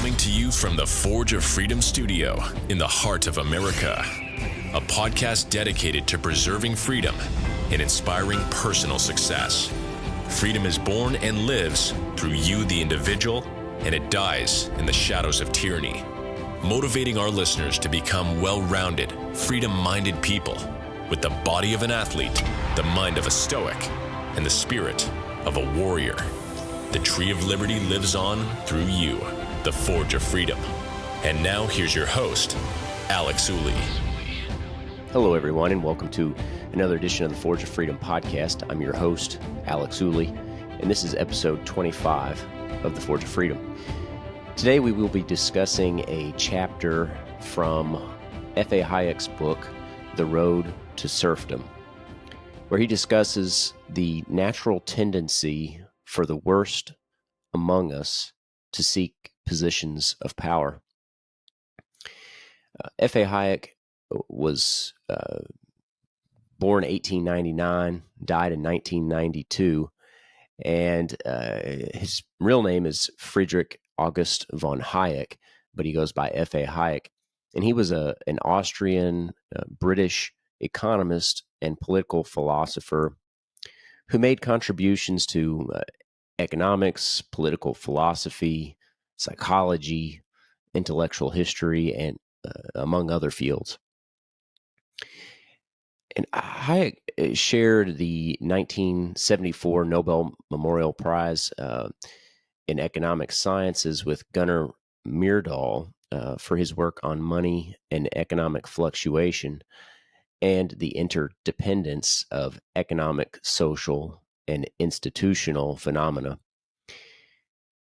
Coming to you from the Forge of Freedom studio in the heart of America. A podcast dedicated to preserving freedom and inspiring personal success. Freedom is born and lives through you, the individual, and it dies in the shadows of tyranny. Motivating our listeners to become well-rounded, freedom-minded people with the body of an athlete, the mind of a stoic, and the spirit of a warrior. The tree of liberty lives on through you, the Forge of Freedom. And now here's your host, Alex Ooley. Hello, everyone, and welcome to another edition of the Forge of Freedom podcast. I'm your host, Alex Ooley, and this is episode 25 of the Forge of Freedom. Today, we will be discussing a chapter from F.A. Hayek's book, The Road to Serfdom, where he discusses the natural tendency for the worst among us to seek positions of power. F.A. Hayek was born 1899, died in 1992, and his real name is Friedrich August von Hayek, but he goes by F.A. Hayek. And he was an Austrian, British economist and political philosopher who made contributions to economics, political philosophy, psychology, intellectual history, and among other fields. And Hayek shared the 1974 Nobel Memorial Prize in Economic Sciences with Gunnar Myrdal for his work on money and economic fluctuation and the interdependence of economic, social, and institutional phenomena.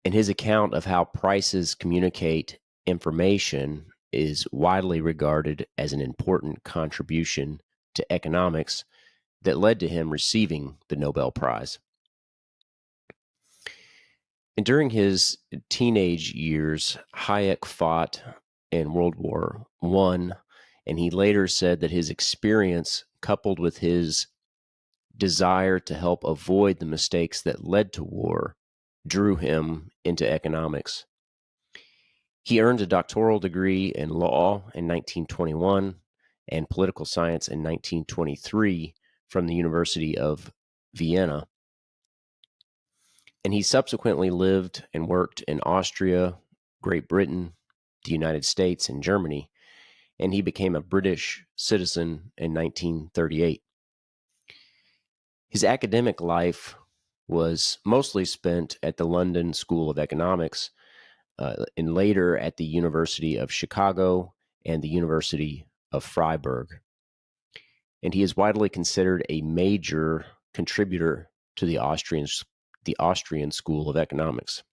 And his account of how prices communicate information is widely regarded as an important contribution to economics that led to him receiving the Nobel Prize. And during his teenage years, Hayek fought in World War I, and he later said that his experience, coupled with his desire to help avoid the mistakes that led to war, drew him into economics. He earned a doctoral degree in law in 1921 and political science in 1923 from the University of Vienna. And he subsequently lived and worked in Austria, Great Britain, the United States, and Germany, and he became a British citizen in 1938. His academic life was mostly spent at the London School of Economics and later at the University of Chicago and the University of Freiburg. And he is widely considered a major contributor to the Austrian School of Economics.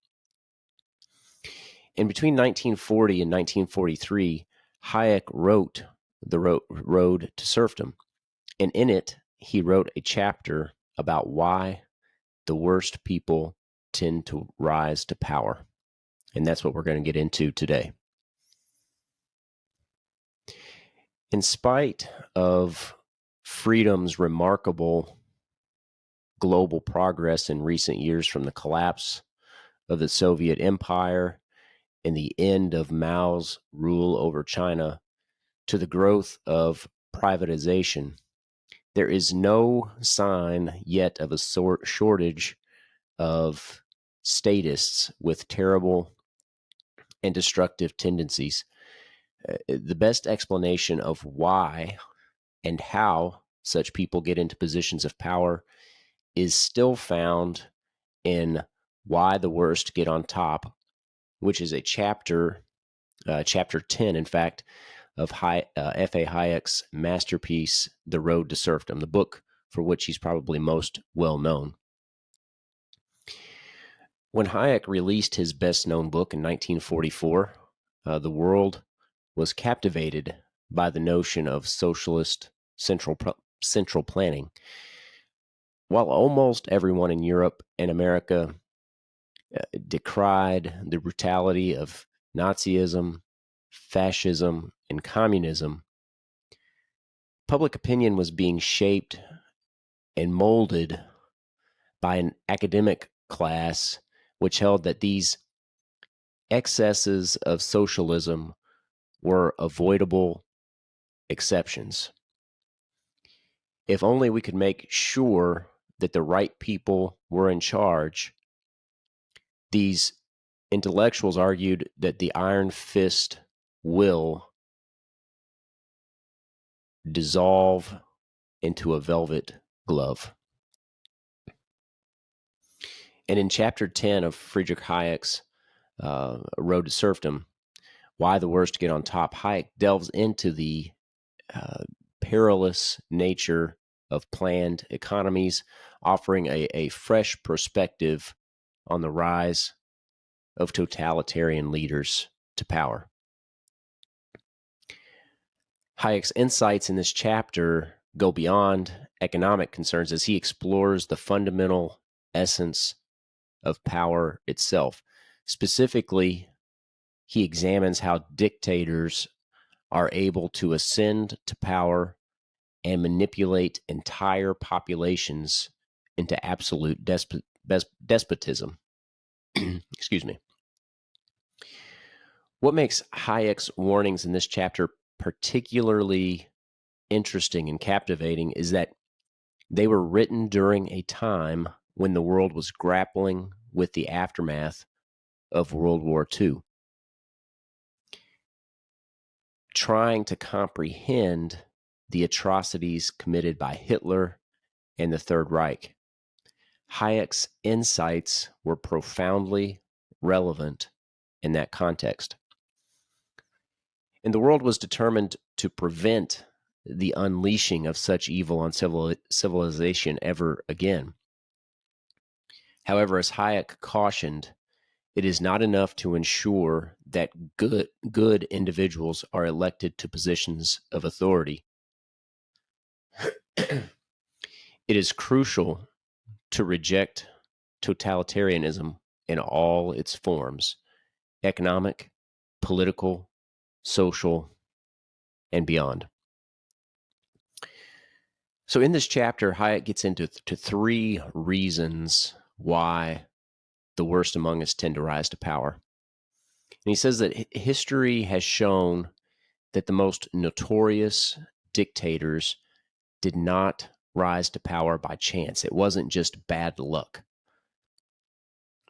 And between 1940 and 1943, Hayek wrote The Road to Serfdom, and in it, he wrote a chapter about why the worst people tend to rise to power. And that's what we're going to get into today. In spite of freedom's remarkable global progress in recent years, from the collapse of the Soviet Empire and the end of Mao's rule over China to the growth of privatization, there is no sign yet of a shortage of statists with terrible and destructive tendencies. The best explanation of why and how such people get into positions of power is still found in Why the Worst Get on Top, which is a chapter 10, in fact, of F.A. Hayek's masterpiece, The Road to Serfdom, the book for which he's probably most well known. When Hayek released his best-known book in 1944, the world was captivated by the notion of socialist central planning. While almost everyone in Europe and America decried the brutality of Nazism, fascism, and communism, public opinion was being shaped and molded by an academic class which held that these excesses of socialism were avoidable exceptions. If only we could make sure that the right people were in charge, these intellectuals argued that the iron fist will dissolve into a velvet glove. And in chapter 10 of Friedrich Hayek's Road to Serfdom, Why the Worst Get on Top, Hayek delves into the perilous nature of planned economies, offering a fresh perspective on the rise of totalitarian leaders to power. Hayek's insights in this chapter go beyond economic concerns as he explores the fundamental essence of power itself. Specifically, he examines how dictators are able to ascend to power and manipulate entire populations into absolute despotism. Excuse me. What makes Hayek's warnings in this chapter particularly interesting and captivating is that they were written during a time when the world was grappling with the aftermath of World War II, trying to comprehend the atrocities committed by Hitler and the Third Reich. Hayek's insights were profoundly relevant in that context. And the world was determined to prevent the unleashing of such evil on civilization ever again. However, as Hayek cautioned, it is not enough to ensure that good individuals are elected to positions of authority. It is crucial to reject totalitarianism in all its forms: economic, political, social, and beyond. So in this chapter, Hayek gets into three reasons why the worst among us tend to rise to power. And he says that history has shown that the most notorious dictators did not rise to power by chance. It wasn't just bad luck.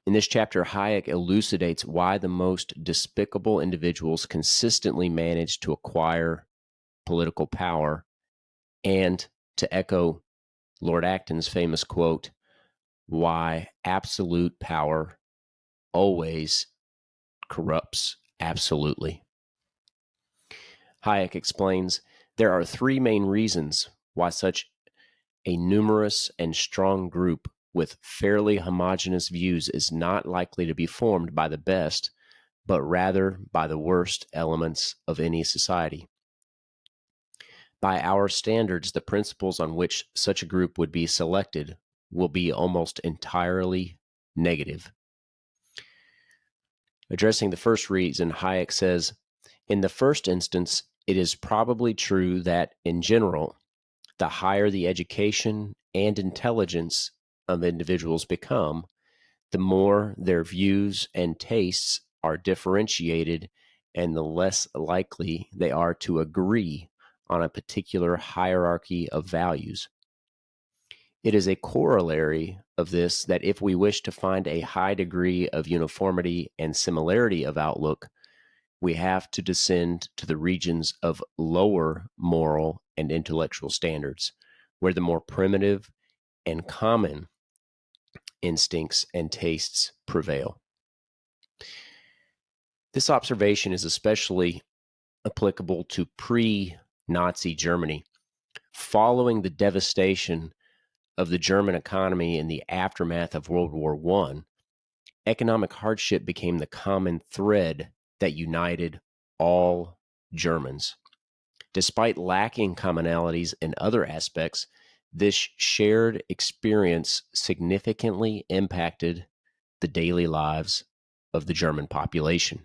In this chapter, Hayek elucidates why the most despicable individuals consistently manage to acquire political power, and, to echo Lord Acton's famous quote, why absolute power always corrupts absolutely. Hayek explains there are three main reasons why such a numerous and strong group with fairly homogeneous views is not likely to be formed by the best, but rather by the worst elements of any society. By our standards, the principles on which such a group would be selected will be almost entirely negative. Addressing the first reason, Hayek says, in the first instance, it is probably true that, in general, the higher the education and intelligence of individuals become, the more their views and tastes are differentiated and the less likely they are to agree on a particular hierarchy of values. It is a corollary of this that if we wish to find a high degree of uniformity and similarity of outlook, we have to descend to the regions of lower moral and intellectual standards, where the more primitive and common instincts and tastes prevail. This observation is especially applicable to pre-Nazi Germany. Following the devastation of the German economy in the aftermath of World War I, economic hardship became the common thread that united all Germans. Despite lacking commonalities in other aspects, this shared experience significantly impacted the daily lives of the German population.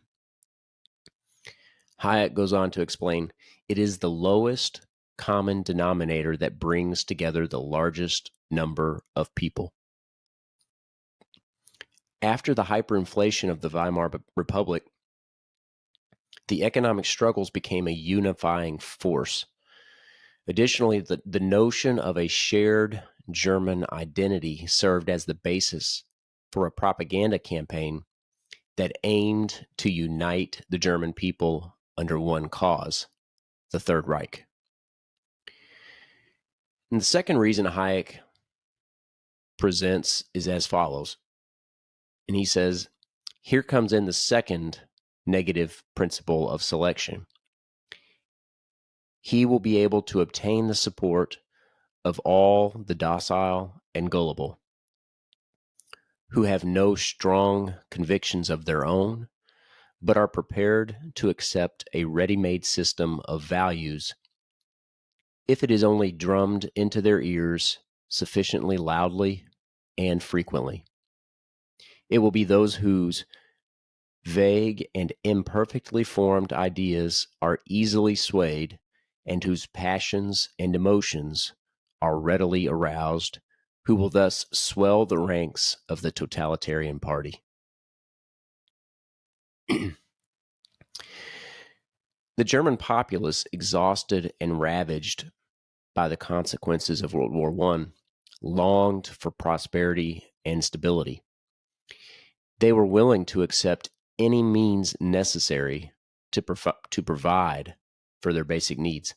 Hayek goes on to explain, it is the lowest common denominator that brings together the largest number of people. After the hyperinflation of the Weimar Republic, the economic struggles became a unifying force. Additionally, the notion of a shared German identity served as the basis for a propaganda campaign that aimed to unite the German people under one cause, the Third Reich. And the second reason Hayek presents is as follows. And he says, here comes in the second negative principle of selection. He will be able to obtain the support of all the docile and gullible, who have no strong convictions of their own, but are prepared to accept a ready-made system of values if it is only drummed into their ears sufficiently loudly and frequently. It will be those whose vague and imperfectly formed ideas are easily swayed and whose passions and emotions are readily aroused, who will thus swell the ranks of the totalitarian party. The German populace, exhausted and ravaged by the consequences of World War I, longed for prosperity and stability. They were willing to accept any means necessary to provide for their basic needs.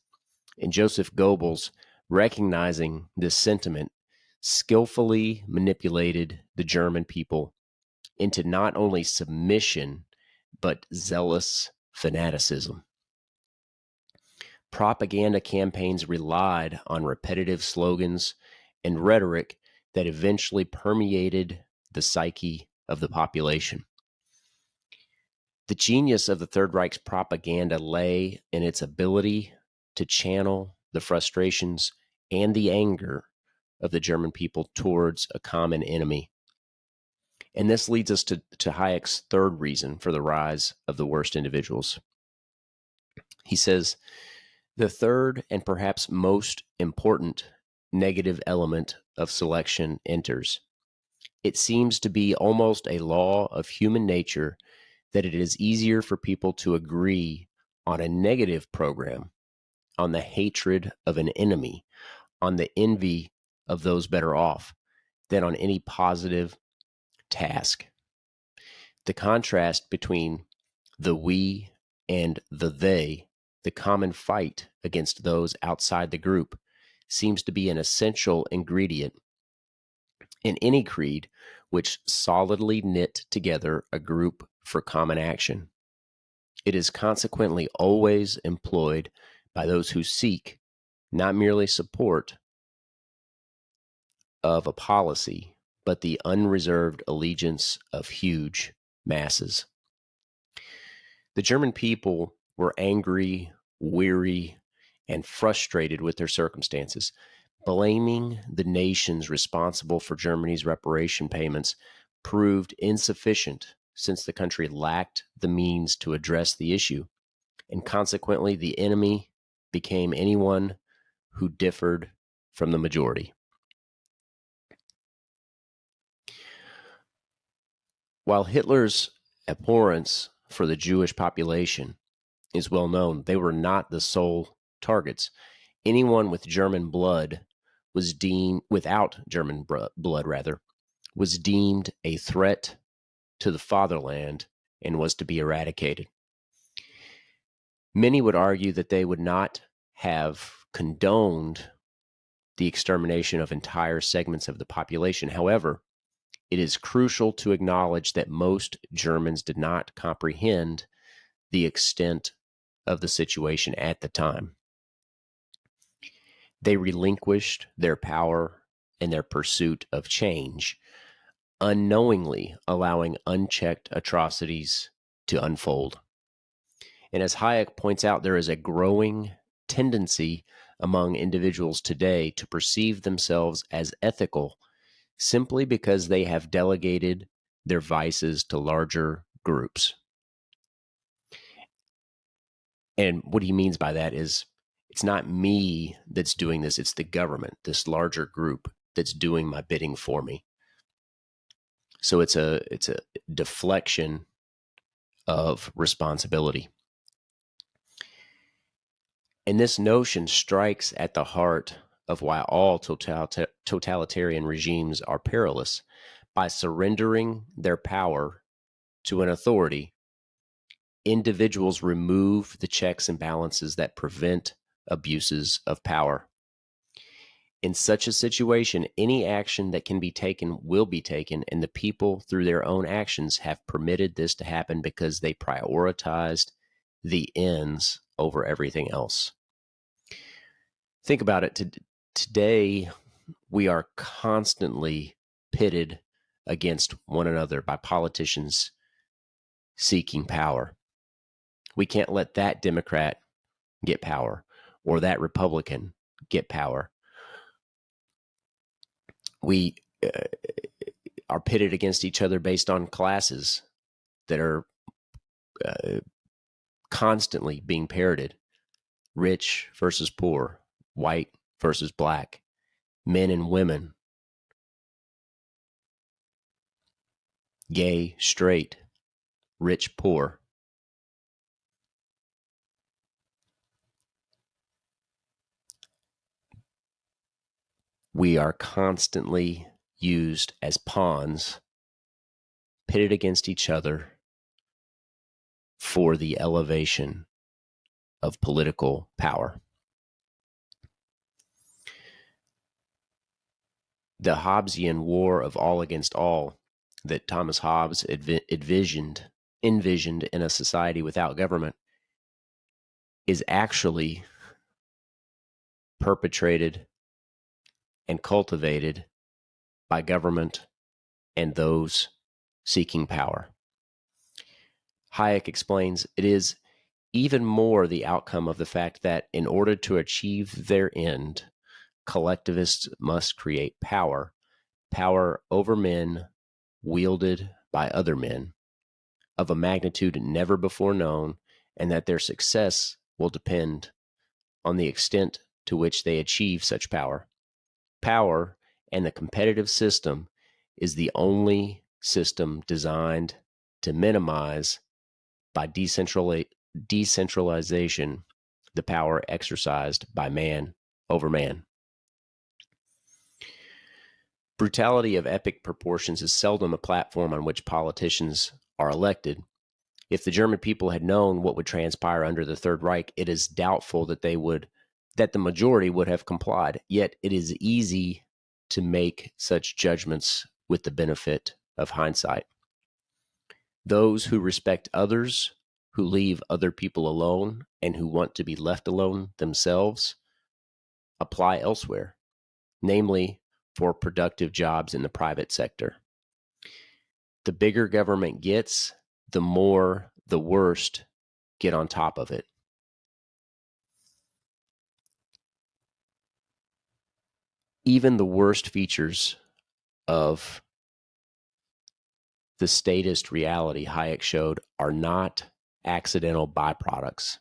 And Joseph Goebbels, recognizing this sentiment, skillfully manipulated the German people into not only submission, but zealous fanaticism. Propaganda campaigns relied on repetitive slogans and rhetoric that eventually permeated the psyche of the population. The genius of the Third Reich's propaganda lay in its ability to channel the frustrations and the anger of the German people towards a common enemy. And this leads us to Hayek's third reason for the rise of the worst individuals. He says, the third and perhaps most important negative element of selection enters. It seems to be almost a law of human nature that it is easier for people to agree on a negative program, on the hatred of an enemy, on the envy of those better off, than on any positive task. The contrast between the we and the they, the common fight against those outside the group, seems to be an essential ingredient in any creed which solidly knit together a group for common action. It is consequently always employed by those who seek not merely support of a policy, but the unreserved allegiance of huge masses. The German people were angry, weary, and frustrated with their circumstances. Blaming the nations responsible for Germany's reparation payments proved insufficient since the country lacked the means to address the issue, and consequently the enemy became anyone who differed from the majority. While Hitler's abhorrence for the Jewish population is well known, they were not the sole targets. Anyone with German blood was deemed, without German blood rather, was deemed a threat to the fatherland and was to be eradicated. Many would argue that they would not have condoned the extermination of entire segments of the population. However, it is crucial to acknowledge that most Germans did not comprehend the extent of the situation at the time. They relinquished their power in their pursuit of change, unknowingly allowing unchecked atrocities to unfold. And as Hayek points out, there is a growing tendency among individuals today to perceive themselves as ethical simply because they have delegated their vices to larger groups. And what he means by that is it's not me that's doing this, it's the government, this larger group that's doing my bidding for me. So it's a deflection of responsibility. And this notion strikes at the heart of why all totalitarian regimes are perilous. By surrendering their power to an authority, individuals remove the checks and balances that prevent abuses of power. In such a situation, any action that can be taken will be taken, and the people, through their own actions, have permitted this to happen because they prioritized the ends over everything else. Think about it. Today, we are constantly pitted against one another by politicians seeking power. We can't let that Democrat get power or that Republican get power. We are pitted against each other based on classes that are constantly being parroted. Rich versus poor, white versus black, men and women, gay, straight, rich, poor. We are constantly used as pawns, pitted against each other for the elevation of political power. The Hobbesian war of all against all that Thomas Hobbes envisioned in a society without government is actually perpetrated and cultivated by government and those seeking power. Hayek explains it is even more the outcome of the fact that in order to achieve their end, collectivists must create power over men wielded by other men of a magnitude never before known, and that their success will depend on the extent to which they achieve such power. Power and the competitive system is the only system designed to minimize, by decentralization, the power exercised by man over man. Brutality of epic proportions is seldom a platform on which politicians are elected. If the German people had known what would transpire under the Third Reich, it is doubtful that the majority would have complied. Yet it is easy to make such judgments with the benefit of hindsight. Those who respect others, who leave other people alone, and who want to be left alone themselves, apply elsewhere, namely for productive jobs in the private sector. The bigger government gets, the more the worst get on top of it. Even the worst features of the statist reality Hayek showed are not accidental byproducts.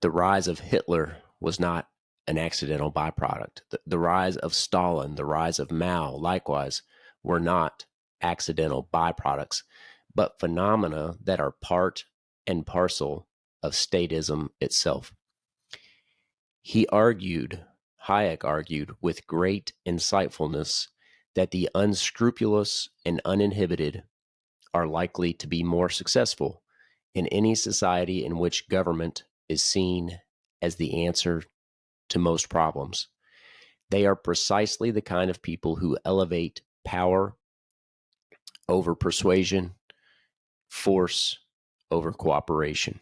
The rise of Hitler was not an accidental byproduct. The rise of Stalin, the rise of Mao, likewise, were not accidental byproducts, but phenomena that are part and parcel of statism itself. Hayek argued with great insightfulness that the unscrupulous and uninhibited are likely to be more successful in any society in which government is seen as the answer to most problems. They are precisely the kind of people who elevate power over persuasion, force over cooperation.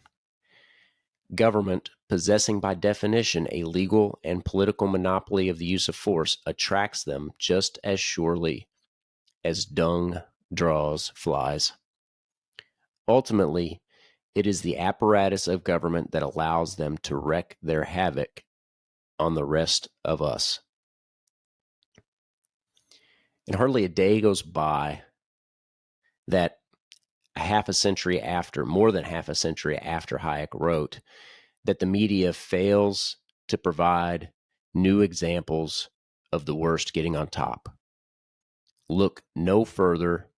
Government, possessing by definition a legal and political monopoly of the use of force, attracts them just as surely as dung draws flies. Ultimately, it is the apparatus of government that allows them to wreak their havoc on the rest of us. And hardly a day goes by that more than half a century after Hayek wrote, that the media fails to provide new examples of the worst getting on top. look no further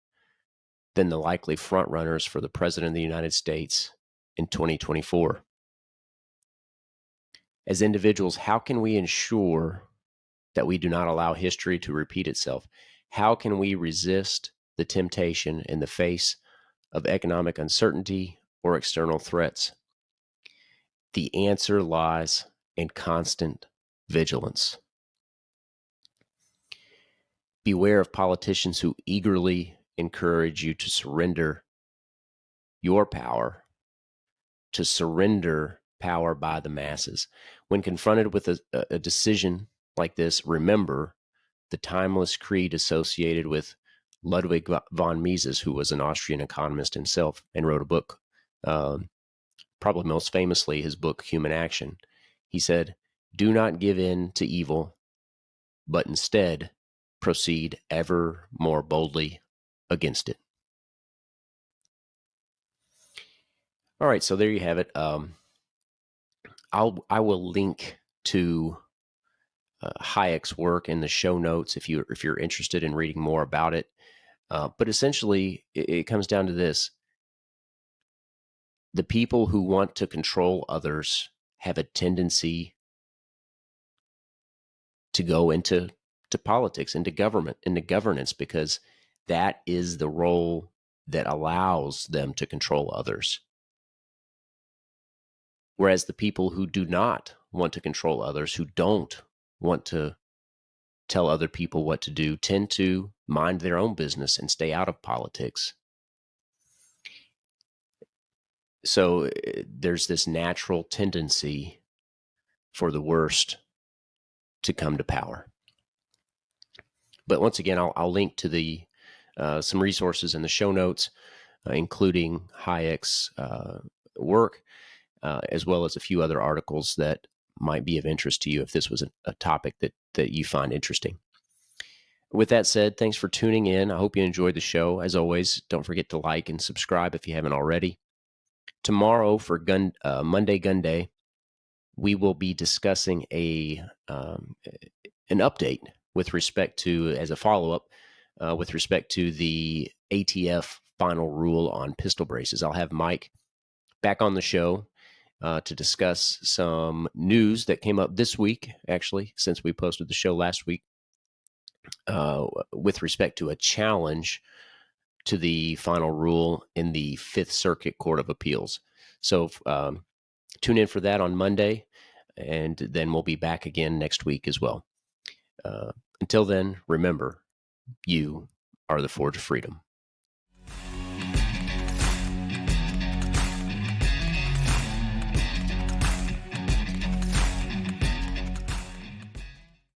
than the likely frontrunners for the President of the United States in 2024. As individuals, how can we ensure that we do not allow history to repeat itself? How can we resist the temptation in the face of economic uncertainty or external threats? The answer lies in constant vigilance. Beware of politicians who eagerly encourage you to surrender your power, to surrender power by the masses. When confronted with a decision like this, remember the timeless creed associated with Ludwig von Mises, who was an Austrian economist himself and wrote a book, probably most famously his book, Human Action. He said, "Do not give in to evil, but instead proceed ever more boldly against it." All right, so there you have it. I will link to Hayek's work in the show notes if you're interested in reading more about it. But essentially, it comes down to this: the people who want to control others have a tendency to go into politics, into government, into governance, because that is the role that allows them to control others. Whereas the people who do not want to control others, who don't want to tell other people what to do, tend to mind their own business and stay out of politics. So there's this natural tendency for the worst to come to power. But once again, I'll link to the some resources in the show notes, including Hayek's work, as well as a few other articles that might be of interest to you if this was a topic that you find interesting. With that said, thanks for tuning in. I hope you enjoyed the show. As always, don't forget to like and subscribe if you haven't already. Tomorrow for Monday Gun Day, we will be discussing an update with respect to, as a follow-up, with respect to the ATF final rule on pistol braces. I'll have Mike back on the show to discuss some news that came up this week, actually, since we posted the show last week, with respect to a challenge to the final rule in the Fifth Circuit Court of Appeals. So tune in for that on Monday, and then we'll be back again next week as well. Until then, remember, you are the Forge of Freedom.